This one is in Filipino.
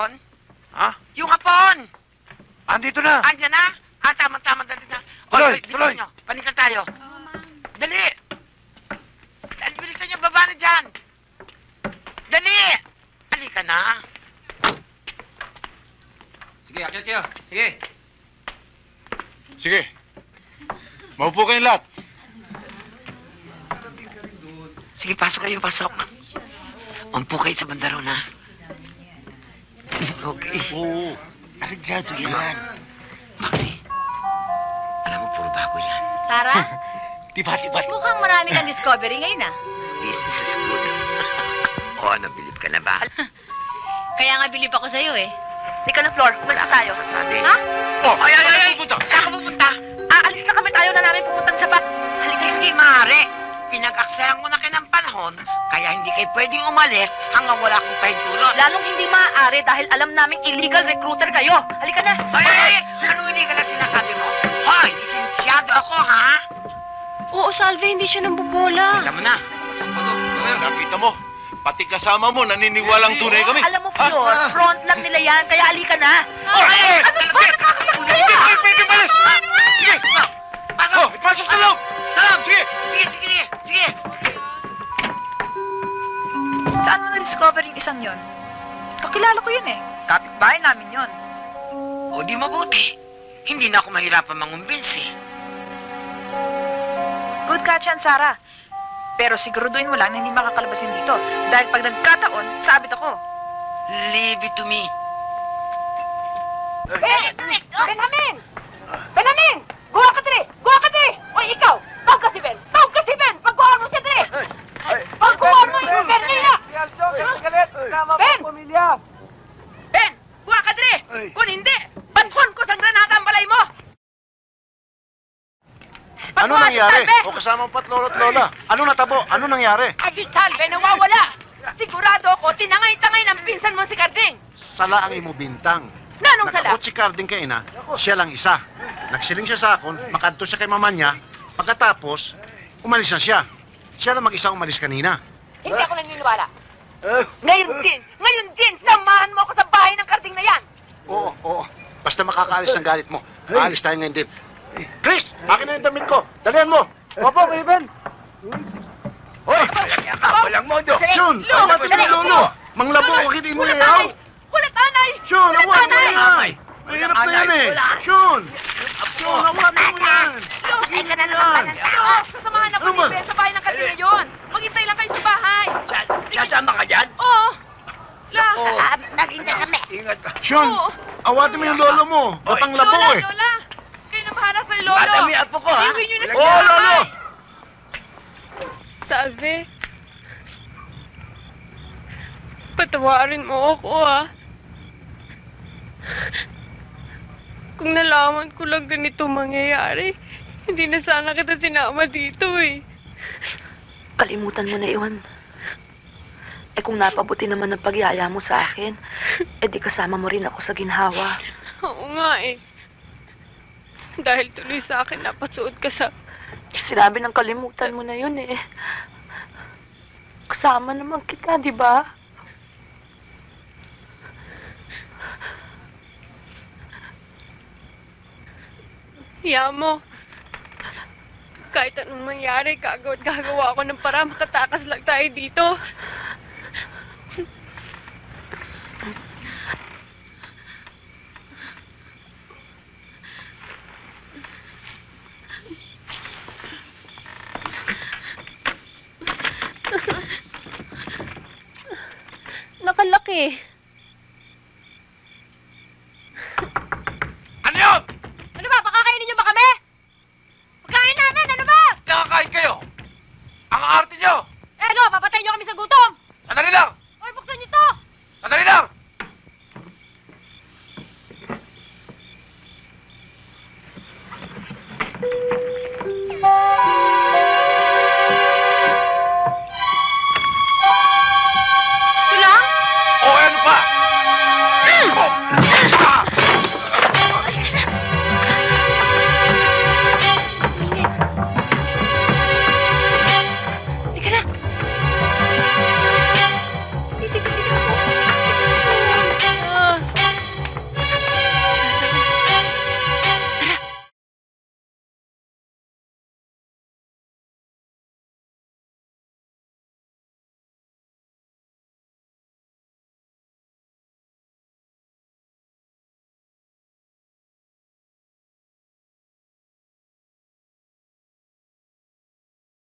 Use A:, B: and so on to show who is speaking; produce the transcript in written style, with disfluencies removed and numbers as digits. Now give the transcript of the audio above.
A: hapon?
B: Ha?
A: Yung hapon!
B: Andito na!
A: Andiyan na? Tama-tama, dali na.
B: Tuloy,
A: bilisan
B: tuloy.
A: nyo. Panikan tayo. Dali! Bilisan nyo, baba na dyan! Dali! Halika na.
C: Sige, akit kayo. Sige.
B: Sige. Maupo kayong lahat.
A: Sige, pasok kayo, pasok. Umpo kayo sa bandaro na. Okay.
B: Oo. Arigado yan.
A: Maxi, alam mo, puro bago yan.
D: Tara,
B: Diba?
D: mukhang marami kang discovery ngayon ah.
A: Business is good. Oo, nabilib ka na ba?
D: Kaya nga bilib ako sa'yo eh.
E: Ika na, Flor. Umalis na tayo.
A: Sabi.
D: Ha?
B: Oh,
A: Ay!
B: pupunta?
A: Saan ka pupunta?
E: Aalis na kami tayo na namin pupuntang Japan.
A: Halika, hindi maaari. Pinag-aksayan ko na kayo ng panahon, kaya hindi kayo pwedeng umalis hanggang wala akong pahintulot.
E: Lalong hindi maaari dahil alam naming illegal recruiter kayo. Halika na.
A: Ay! Anong hindi ka na sinasabi mo? Hoy, lisensyado ako, ha?
D: Oo, Salve, hindi siya nambubola.
A: Alam mo na.
C: Pasok.
B: Nakita mo, pati kasama mo, naniniwalang tunay kami.
E: Alam mo, Flor, front lang nila yan, kaya halika na.
A: Ay!
E: Ano ba? Nakakapagod kayo!
B: Pwede malis!
A: Sige! Pasok!
B: Oh, pasok sa loob!
A: Salam!
B: Sige!
A: Sige!
E: Saan mo na-discover yung isang yon? Kakilala ko yun eh. Kapitbahay namin yon.
A: O di mabuti. Hindi na ako mahirapan mangumbinsi.
E: Good catch yan, Sarah. Pero siguraduhin mo lang na hindi makakalabasin dito. Dahil pag nagkataon, sabit ako.
A: Leave it to me.
E: Benjamin! Benjamin! Guha ka dire! Guha ka dire! Oy, ikaw! Tawag ka si Ben! Tawag ka si Ben! Pagkuhan mo siya dire! Pagkuhan mo yung Ben nila! Ben! Ben! Guha ka dire! Kung hindi, bathon ko sa granada ang balay mo!
B: Ano nangyari? O kasama mo pat lolo at lola? Ano natabo? Ano nangyari?
E: Adi Salve, nawawala! Sigurado ako, tinangay-tangay ng pinsan mo si Carding!
B: Sala ang imo bintang.
E: Nanong sala?
B: Nakabot si Carding kay ina, siya lang isa. Nagsiling siya sa akon, makadto siya kay mama niya. Pagkatapos, umalis na siya. Siya lang mag-isa umalis kanina.
E: Hindi ako naniniwala. Ngayon din, samahan mo ako sa bahay ng Carding na yan!
B: Oo. Basta makakaalis ng galit mo. Aalis tayo ngayon din. Chris, akin na yung damit ko. Dalihan mo. Opo, Kuya Ben. Hoy!
A: Walang modo.
B: Shun, awat mo yung lolo. Manglabo, huwag hindi mo yayaw.
E: Kulat anay!
B: Shun, awat mo
E: Anay!
B: yan. Mahirap na yan eh. Shun, awat mo yan.
E: Ay ka na naman sasamahan ako
B: Ano ba?
E: ni Ben sa bahay ng Carding na yun! Maghintay lang kayo sa bahay!
A: Sasama ka dyan?
E: Oo! La!
D: Naghintay kami.
A: Ingat ka.
B: Shun, awatin mo yung lolo mo. Batang labo
E: Lola,
B: eh.
E: Lola! Kayo na bahala sa lolo!
A: Madami apo ko, ha?
E: Iuwi nyo na
B: Oo, lolo.
F: Salve, patawarin mo ako, ha? Kung nalaman ko lang ganito mangyayari, hindi na sana kita sinama dito, eh.
E: Kalimutan mo na iwan. Eh kung napabuti naman ang pagyaya mo sa akin, eh di kasama mo rin ako sa ginhawa.
F: Oo nga, eh. Dahil tuloy sa akin, napasuot ka sa...
E: Sinabi ng kalimutan mo na yun eh. Kasama naman kita, di ba?
F: Hiya mo. Kahit anong mangyari, gagawa ako ng para makatakas lang tayo dito. Nakalaki.
A: Ano yun?
E: Ano ba? Pakakainin niyo ba kami? Pagkain namin, ano ba?
A: Nakakain kayo. Ang arte nyo.
E: Eh ano, papatay niyo kami sa gutom!
A: Sandali lang.
E: Hoy, buksan niyo to!
A: Sandali lang.